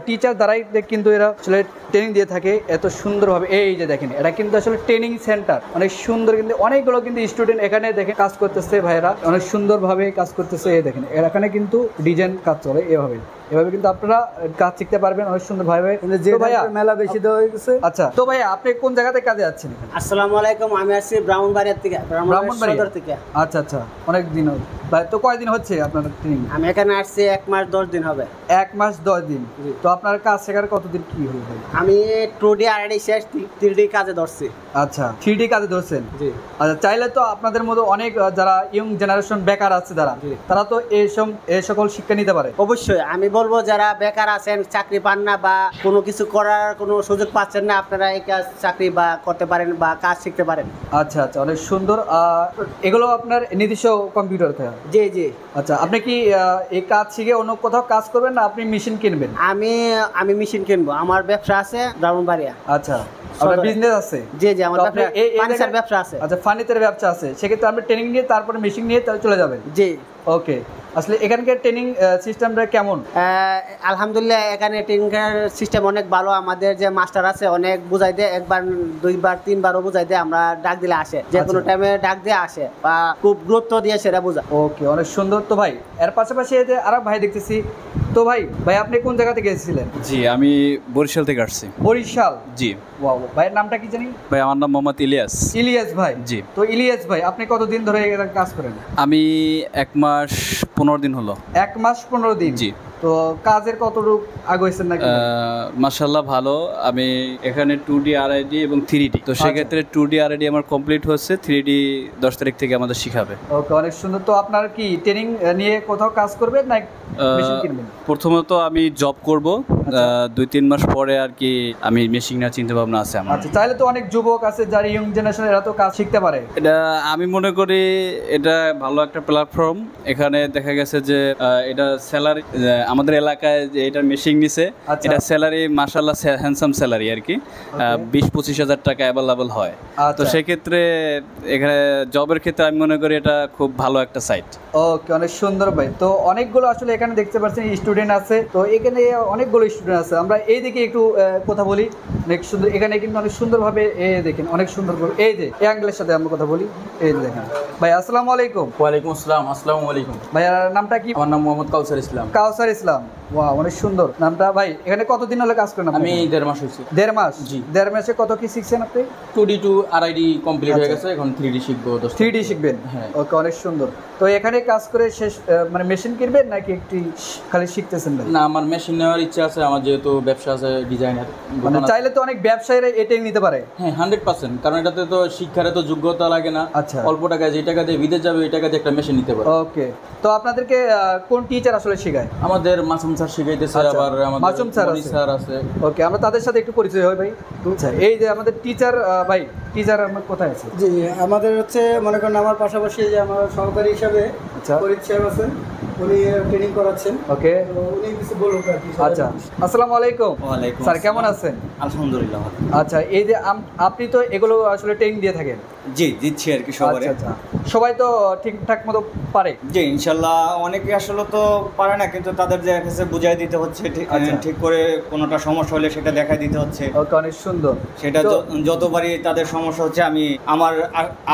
টিচার দ্বারাই কিন্তু এরা আসলে ট্রেনিং দিয়ে থাকে এত সুন্দরভাবে। এই যে দেখেন, এটা কিন্তু আসলে ট্রেনিং সেন্টার, অনেক সুন্দর, কিন্তু অনেকগুলো কিন্তু স্টুডেন্ট এখানে দেখেন কাজ করতেছে, ভাইরা অনেক সুন্দরভাবে কাজ করতেছে। এই দেখেন, এখানে কিন্তু ডিজাইন কাজ চলে এভাবে। এভাবে কিন্তু আপনারা কাজ শিখতে পারবেন অনেক সুন্দর ভাবে। যে তো ভাইয়া মেলা বেশি দেওয়া হয়ে গেছে। আচ্ছা, তো ভাইয়া আপনি কোন জায়গাতে কাজে যাচ্ছেন? আসসালামু আলাইকুম, আমি আসছি ব্রাহ্মণবাড়িয়া থেকে, ব্রাহ্মণবাড়িয়া সদর থেকে। আচ্ছা আচ্ছা, অনেক দিন হলো ভাই। তো কয়দিন হচ্ছে আপনার ট্রেনিং? আমি এখানে আসছি 1 মাস 10 দিন হবে। 1 মাস 10 দিন। তো আপনার কাজ শেখার কতদিন কি হলো ভাই? আমি 2D RD শেষ 3D কাজে ধরছি। আচ্ছা, 3D কাজে ধরছেন। জি। আচ্ছা, চাইলে তো আপনাদের মধ্যে অনেক যারা ইয়ং জেনারেশন বেকার আছে তারা তো এই সকল শিক্ষা নিতে পারে। অবশ্যই আমি বলবো যারা বেকার আছেন, চাকরি পান না বা কোনো কিছু করার কোনো সুযোগ পাচ্ছেন না, আপনারা এই কাজ চাকরি বা করতে পারেন বা কাজ শিখতে পারেন। আচ্ছা আচ্ছা, অনেক সুন্দর। এগুলো আপনার নিজস্ব কম্পিউটার থেকে? জি জি। আচ্ছা, আপনি কি এই কাজ শিখে অন্য কোথাও কাজ করবেন না আপনি মেশিন কিনবেন? আমি মেশিন কিনবো, আমার ব্যবসা আছে ব্রাহ্মণবাড়িয়া। আচ্ছা, আপনার বিজনেস আছে? জি জি, আমার ফার্নিচার ব্যবসা আছে। আচ্ছা, ফার্নিচারের ব্যবসা আছে, সেক্ষেত্রে আপনি ট্রেনিং নিয়ে তারপরে মেশিন নিয়ে তাহলে চলে যাবেন? জি। ওকে, আসলে এখানকার ট্রেনিং সিস্টেমটা কেমন? আলহামদুলিল্লাহ, এখানে ট্রেনিংয়ের সিস্টেম অনেক ভালো। আমাদের যে মাস্টার আছে অনেক বুঝাই দেয়, 1 বার 2 বার 3 বারও বুঝাই দেয়। আমরা ডাক দিলে আসে, যে কোনো টাইমে ডাক দিয়ে আসে বা খুব গুরুত্ব দিয়ে সেটা বোঝা। ওকে, অনেক সুন্দর। তো ভাই এর পাশাপাশি এই যে আর ভাই দেখতেছি, তো ভাই আপনি কোন জায়গা থেকে এসেছিলেন? জি, আমি বরিশাল থেকে আসছি। বরিশাল? জি। ওয়াও, ভাইয়ের নামটা কি জানি? ভাই আমার নাম মোহাম্মদ ইলিয়াস। ইলিয়াস ভাই? জি। তো ইলিয়াস ভাই, আপনি কতদিন ধরে কাজ করেন? আমি 1 মাস 15 দিন হলো। 1 মাস 15 দিন? জি। তো কাজের কতটুকু আগাইছেন নাকি? মাশাআল্লাহ ভালো। আমি এখানে 2D RID এবং 3D, তো সেক্ষেত্রে 2D RID আমার কমপ্লিট হচ্ছে, 3D 10 তারিখ থেকে আমাদের শিখাবে। ওকে, অনেক সুন্দর। তো আপনার কি ট্রেনিং নিয়ে কোথাও কাজ করবেন না মেশিন কিনবেন? প্রথমত আমি জব করব, 2-3 মাস পরে আর কি আমি মেশিন নেওয়ার চিন্তা ভাবনা আছে আমার। আচ্ছা, চাইলে তো অনেক যুবক আছে যারা ইয়ং জেনারেশন, এরা তো কাজ শিখতে পারে। এটা আমি মনে করি এটা ভালো একটা প্ল্যাটফর্ম। এখানে দেখা গেছে যে এটা স্যালারি, আমাদের এলাকায় যে এটা মেশিন নিছে, এটা স্যালারি মাশাআল্লাহ হ্যান্ডসাম স্যালারি আর কি, 20-25 হাজার টাকা অ্যাভেলেবল হয়। তো সেক্ষেত্রে এখানে জবের ক্ষেত্রে আমি মনে করি এটা খুব ভালো একটা সাইট। ওকে, অনেক সুন্দর ভাই। তো অনেকগুলো আসলে এখানে দেখতে পাচ্ছেন স্টুডেন্ট আছে, তো এখানে অনেকগুলো স্টুডেন্ট আছে। আমরা এই দিকে একটু কথা বলি। অনেক সুন্দর, এখানে কিন্তু অনেক সুন্দরভাবে দেখেন, অনেক সুন্দর করে এই যে এই অ্যাঙ্গেলের সাথে আমরা কথা বলি। এই দেখেন ভাই, আসসালামু আলাইকুম। ওয়ালাইকুম আসসালাম। আসসালামু আলাইকুম। ভাইয়ার নামটা কি? আমার নাম মোহাম্মদ কাউসার ইসলাম। কাউসার ইসলাম, ওয়াও, অনেক সুন্দর নামটা। ভাই এখানে কতদিন হলো কাজ করেন? আমি 1.5 মাস হয়েছি। 1.5 মাস? জি। 1.5 মাসে কত কি শিখছেন আপনি? 2D to RID কমপ্লিট হয়ে গেছে, এখন 3D শিখবো। 3D শিখবেন? হ্যাঁ। ওকে, অনেক সুন্দর। তো এখানে কাজ করে শেষ মানে মেশিন কিনবেন নাকি একটি খালি শিখতেছেন? না, আমার মেশিন নেওয়ার ইচ্ছা আছে, আমার যেহেতু ব্যবসা আছে, ডিজাইনার। মানে চাইলে তো অনেক ব্যবসায়ীরা এটাই নিতে পারে। হ্যাঁ, 100%, কারণ এটাতে তো শিক্ষার তো যোগ্যতা লাগে না। আচ্ছা, অল্প টাকায়, যে টাকা দিয়ে বিদেশ যাবে ওই টাকা দিয়ে একটা মেশিন নিতে পারে। ওকে, তো আপনাদেরকে কোন টিচার আসলে শেখায়? আমাদের মাসুম স্যার শিখাইতেছে, আবার আমাদের মাসুম স্যার আছে। ওকে, আমরা তাদের সাথে একটু পরিচয় হই ভাই। আচ্ছা, এই যে আমাদের টিচার ভাই, টিচার আমার কোথায় আছে? জি, আমাদের হচ্ছে মনে করেন আমার পাশাপাশি যে আমার সহকারী হিসাবে ফরিদ সাহেব আছেন, উনি ট্রেনিং করাচ্ছেন। ওকে, উনি কিছু বলুন আর কি। আচ্ছা, আসসালামু আলাইকুম। ওয়ালাইকুম স্যার, কেমন আছেন? আলহামদুলিল্লাহ। আচ্ছা, এই যে আপনি তো এগুলো আসলে ট্রেনিং দিয়ে থাকেন? জি, দিচ্ছি আর কি সবাই। আচ্ছা, সবাই তো ঠিকঠাক মতো পারে? জি, ইনশাল্লাহ। অনেকে আসলে তো পারে না, কিন্তু তাদের যে কাছে বুঝাই দিতে হচ্ছে, ঠিক করে কোনোটা সমস্যা হলে সেটা দেখাই দিতে হচ্ছে। ওকে, অনেক সুন্দর। সেটা যতবারই তাদের সমস্যা হচ্ছে, আমি আমার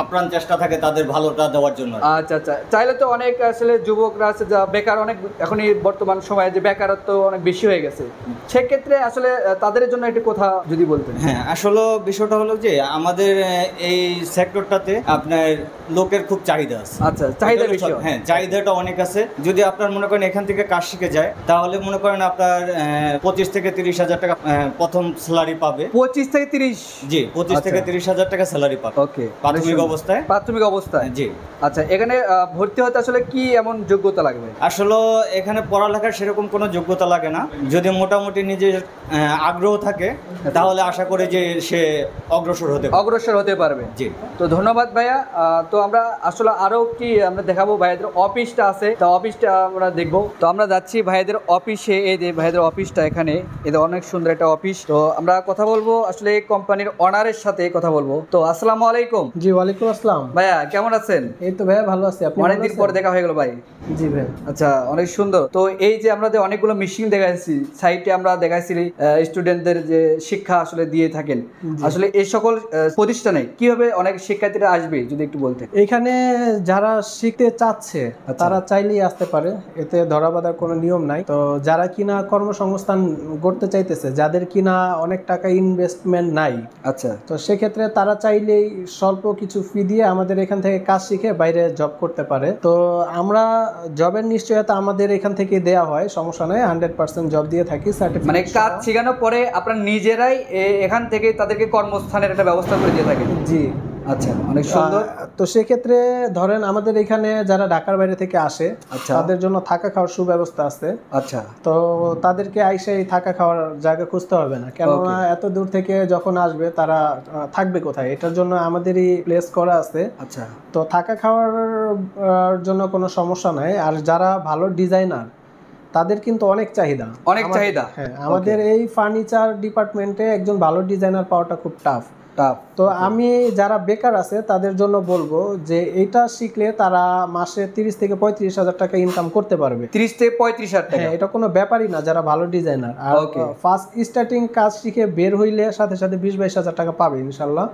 আপ্রাণ চেষ্টা থাকে তাদের ভালোটা দেওয়ার জন্য। আচ্ছা আচ্ছা, চাইলে তো অনেক আসলে যুবকরা আছে যা বেকার, অনেক এখনই বর্তমান সময়ে যে বেকারত্ব অনেক বেশি হয়ে গেছে, সেক্ষেত্রে আসলে তাদের জন্য একটি কথা যদি বলতেন। হ্যাঁ, আসলে বিষয়টা হলো যে আমাদের এই সেক্টরটাতে আপনার লোকের খুব চাহিদা আছে। আচ্ছা, চাহিদা বেশি? হ্যাঁ, চাহিদাটা অনেক আছে। যদি আপনার মনে করেন এখান থেকে কাজ শিখে যায়, তাহলে মনে করেন আপনার 25 থেকে 30 হাজার টাকা প্রথম স্যালারি পাবে। 25 থেকে 30? জি, 25 থেকে 30 হাজার টাকা স্যালারি পাবে। ওকে, প্রাথমিক অবস্থায়। প্রাথমিক অবস্থায়? জি। আচ্ছা, এখানে ভর্তি হতে আসলে কি এমন যোগ্যতা লাগবে? আসলে এখানে পড়ালেখার সেরকম কোনো যোগ্যতা লাগে না, যদি মোটামুটি নিজের আগ্রহ থাকে তাহলে আশা করি যে সে অগ্রসর হতে পারবে। জি। তো ধন্যবাদ ভাইয়া। তো আমরা আসলে আরো কি আমরা দেখাবো, ভাইয়াদের অফিসটা আছে, তো অফিসটা আমরা দেখবো। তো আমরা যাচ্ছি ভাইয়াদের অফিসে। এই যে ভাইয়াদের অফিসটা, এখানে এদের অনেক সুন্দর একটা অফিস। তো আমরা কথা বলবো আসলে কোম্পানির অনারের সাথে কথা বলবো। তো আসসালামু আলাইকুম। জি, ওয়ালাইকুম আসসালাম। ভাইয়া কেমন আছেন? এই তো ভাইয়া ভালো আছি। আপনি? অনেকদিন পর দেখা হয়ে গেল ভাই। জি ভাই। আচ্ছা, অনেক সুন্দর। তো এই যে আমরা যে অনেকগুলো মেশিন দেখাইছি সাইটে, আমরা দেখাইছি স্টুডেন্টদের যে শিক্ষা আসলে দিয়ে থাকেন, আসলে এই সকল প্রতিষ্ঠানে কিভাবে অনেক শিক্ষার্থীরা আসবে যদি একটু বলতেন। এখানে যারা শিখতে চাচ্ছে তারা চাইলেই আসতে পারে, এতে ধরাবাঁধার কোনো নিয়ম নাই। তো যারা কিনা কর্মসংস্থান গড়তে চাইতেছে, যাদের কিনা অনেক টাকা ইনভেস্টমেন্ট নাই, আচ্ছা, তো সেক্ষেত্রে তারা চাইলেই স্বল্প কিছু ফি দিয়ে আমাদের এখান থেকে কাজ শিখে বাইরে জব করতে পারে। তো আমরা জবের নিশ্চয়তা আমাদের এখান থেকে দেওয়া হয়, সমস্যা নাই, 100% জব দিয়ে থাকি। মানে কাজ শেখানোর পরে আপনারা নিজেরাই এখান থেকে তাদেরকে কর্মস্থানের একটা ব্যবস্থা করে দিয়ে থাকেন। জি, আচ্ছা, অনেক সুন্দর। তো সেক্ষেত্রে ধরেন আমাদের এখানে যারা ঢাকার বাইরে থেকে আসে, তাদের জন্য থাকা খাওয়ার সুব্যবস্থা আছে। আচ্ছা, তো তাদেরকে আইসাই থাকা খাওয়ার জায়গা খুঁজতে হবে না, কেননা এত দূর থেকে যখন আসবে তারা থাকবে কোথায়, এটার জন্য আমাদেরই প্লেস করা আছে। আচ্ছা, তো থাকা খাওয়ার জন্য কোনো সমস্যা নাই। আর যারা ভালো ডিজাইনার তাদের কিন্তু অনেক চাহিদা, হ্যাঁ, আমাদের এই ফার্নিচার ডিপার্টমেন্টে একজন ভালো ডিজাইনার পাওয়াটা খুব টাফ। তো আমি যারা বেকার আছে তাদের জন্য বলবো যে এটা শিখলে তারা মাসে 30 থেকে 35,000 টাকা ইনকাম করতে পারবে। 30 থেকে 35,000 টাকা, হ্যাঁ, এটা কোনো ব্যাপারই না যারা ভালো ডিজাইনার। আর ফার্স্ট স্টার্টিং কাজ শিখে বের হইলে সাথে সাথে 20-22,000 টাকা পাবে ইনশাল্লাহ।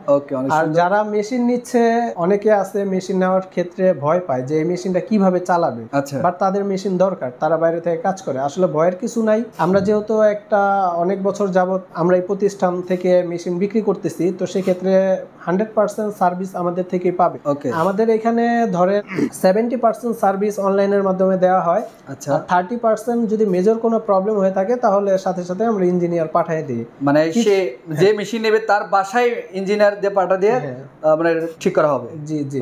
আর যারা মেশিন নিচ্ছে, অনেকে আছে মেশিন নেওয়ার ক্ষেত্রে ভয় পায় যে এই মেশিনটা কিভাবে চালাবে, বাট তাদের মেশিন দরকার, তারা বাইরে থেকে কাজ করে। আসলে ভয়ের কিছু নাই। আমরা যেহেতু একটা অনেক বছর যাবত আমরা এই প্রতিষ্ঠান থেকে মেশিন বিক্রি করতেছি, তো সেক্ষেত্রে 100% সার্ভিস আমাদের থেকেই পাবে। আমাদের এখানে ধরে 70% সার্ভিস অনলাইনের মাধ্যমে দেওয়া হয়। আচ্ছা, 30% যদি মেজর কোনো প্রবলেম হয়ে থাকে তাহলে সাথে সাথে আমরা ইঞ্জিনিয়ার পাঠিয়ে দিই। মানে সে যে মেশিন নেবে তার বাসায় ইঞ্জিনিয়ার দিয়ে পাঠা দিয়ে মানে ঠিক করা হবে। জি জি,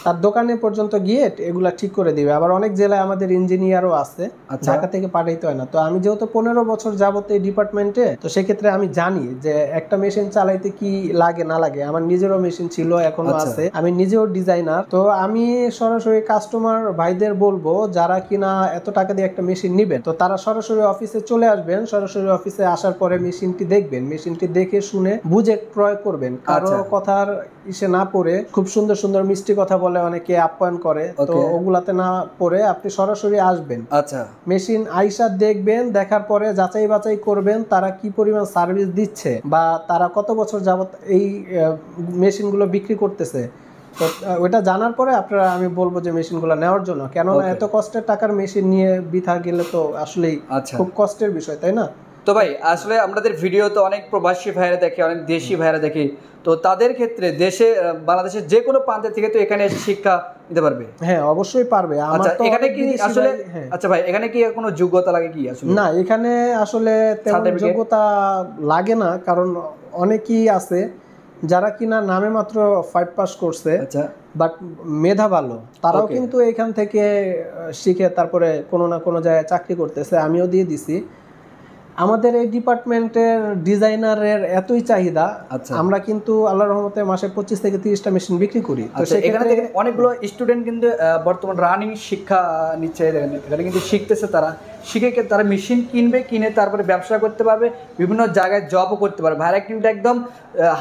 তার দোকানে পর্যন্ত গিয়ে এগুলা ঠিক করে দিবে। আবার অনেক জেলায় আমাদের ইঞ্জিনিয়ারও আছে, ঢাকা থেকে পাঠাইতে হয় না। তো আমি যেহেতু 15 বছর যাবত এই ডিপার্টমেন্টে, তো সেক্ষেত্রে আমি জানি যে একটা মেশিন চালাইতে কি লাগে না লাগে। আমার নিজেরও মেশিন ছিল, এখনো আছে, আমি নিজেও ডিজাইনার। তো আমি সরাসরি কাস্টমার ভাইদের বলবো যারা কিনা এত টাকা দিয়ে একটা মেশিন নিবেন, তো তারা সরাসরি অফিসে চলে আসবেন। সরাসরি অফিসে আসার পরে মেশিনটি দেখবেন, মেশিনটি দেখে শুনে বুঝে ক্রয় করবেন। কারো কথার ইসে না পড়ে, খুব সুন্দর সুন্দর মিষ্টি কথা বলে অনেকে আপ্যায়ন করে, তো ওগুলাতে না পড়ে আপনি সরাসরি আসবেন। আচ্ছা, মেশিন আইসা দেখবেন, দেখার পরে যাচাই বাছাই করবেন তারা কি পরিমাণ সার্ভিস দিচ্ছে বা তারা কত বছর যাবত এই মেশিনগুলো বিক্রি করতেছে। তো ওটা জানার পরে আপনারা, আমি বলবো যে মেশিনগুলো নেওয়ার জন্য, কেননা এত কষ্টের টাকার মেশিন নিয়ে বৃথা গেলে তো আসলেই খুব কষ্টের বিষয়, তাই না? তো ভাই, আসলে আমাদের ভিডিও তো অনেক প্রবাসী ভাইরা দেখে, অনেক দেশি ভাইরা দেখে, তো তাদের ক্ষেত্রে দেশে বাংলাদেশের যে কোনো প্রান্ত থেকে তো এখানে এসে শিক্ষা নিতে পারবে? হ্যাঁ, অবশ্যই পারবে। আচ্ছা, এখানে কি আসলে, আচ্ছা ভাই, এখানে কি কোনো যোগ্যতা লাগে কি আসলে? না, এখানে আসলে তেমন যোগ্যতা লাগে না, কারণ অনেকেই আছে যারা কিনা নামে মাত্র 5 পাস করছে, বাট মেধা ভালো, তারাও কিন্তু এখান থেকে শিখে তারপরে কোনো না কোনো জায়গায় চাকরি করতেছে। আমিও দিয়ে দিছি। আমাদের এই ডিপার্টমেন্টের ডিজাইনারের এতই চাহিদা, আমরা কিন্তু আল্লাহর রহমতে মাসে 25 থেকে 30টা মেশিন বিক্রি করি। তো সেখানে অনেকগুলো স্টুডেন্ট কিন্তু বর্তমান রানিং শিক্ষা নিচ্ছে, এখানে কিন্তু শিখতেছে। তারা শিখে তারা মেশিন কিনবে, কিনে তারপরে ব্যবসা করতে পারবে, বিভিন্ন জায়গায় জবও করতে পারবে। ভাইরা কিন্তু একদম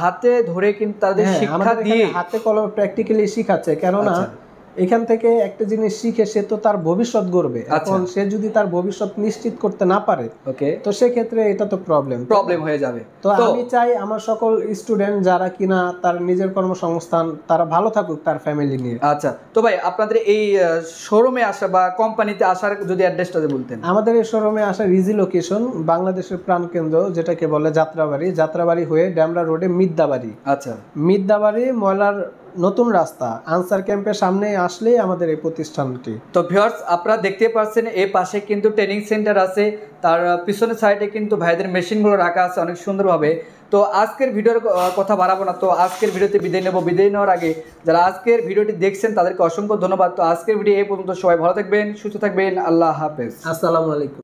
হাতে ধরে কিন্তু তাদের শিক্ষা দিয়ে হাতে কলমে প্র্যাকটিক্যালি শিখাচ্ছে। কেননা এখান থেকে একটা জিনিস শিখে সে তো তার ভবিষ্যৎ গড়বে। এখন সে যদি তার ভবিষ্যৎ নিশ্চিত করতে না পারে, তো সেক্ষেত্রে এটা তো প্রবলেম হয়ে যাবে। তো আমি চাই আমার সকল স্টুডেন্ট যারা কিনা তার নিজের কর্মসংস্থান, তারা ভালো থাকুক তার ফ্যামিলি নিয়ে। আচ্ছা, তো ভাই আপনাদের এই শোরুমে আসা বা কোম্পানিতে আসার যদি অ্যাড্রেসটা বলতেন। আমাদের এই শোরুমে আসা রিজি লোকেশন, বাংলাদেশের প্রাণকেন্দ্র যেটাকে বলে যাত্রাবাড়ি হয়ে ড্যামরা রোডে মিদ্দাবাড়ি। আচ্ছা, মিদ্দাবাড়ি ময়লার নতুন রাস্তা আনসার ক্যাম্পের সামনে আসলেই আমাদের এই প্রতিষ্ঠানটি। তো ভিউয়ার্স, আপনারা দেখতে পাচ্ছেন এই পাশে কিন্তু ট্রেনিং সেন্টার আছে, তার পিছনের সাইডে কিন্তু ভাইদের মেশিনগুলো রাখা আছে অনেক সুন্দরভাবে। তো আজকের ভিডিওর কথা বাড়াবো না, তো আজকের ভিডিওতে বিদায় নেব। বিদায় নেওয়ার আগে যারা আজকের ভিডিওটি দেখছেন তাদেরকে অসংখ্য ধন্যবাদ। তো আজকের ভিডিও এই পর্যন্ত, সবাই ভালো থাকবেন, সুস্থ থাকবেন, আল্লাহ হাফেজ, আসসালামু আলাইকুম।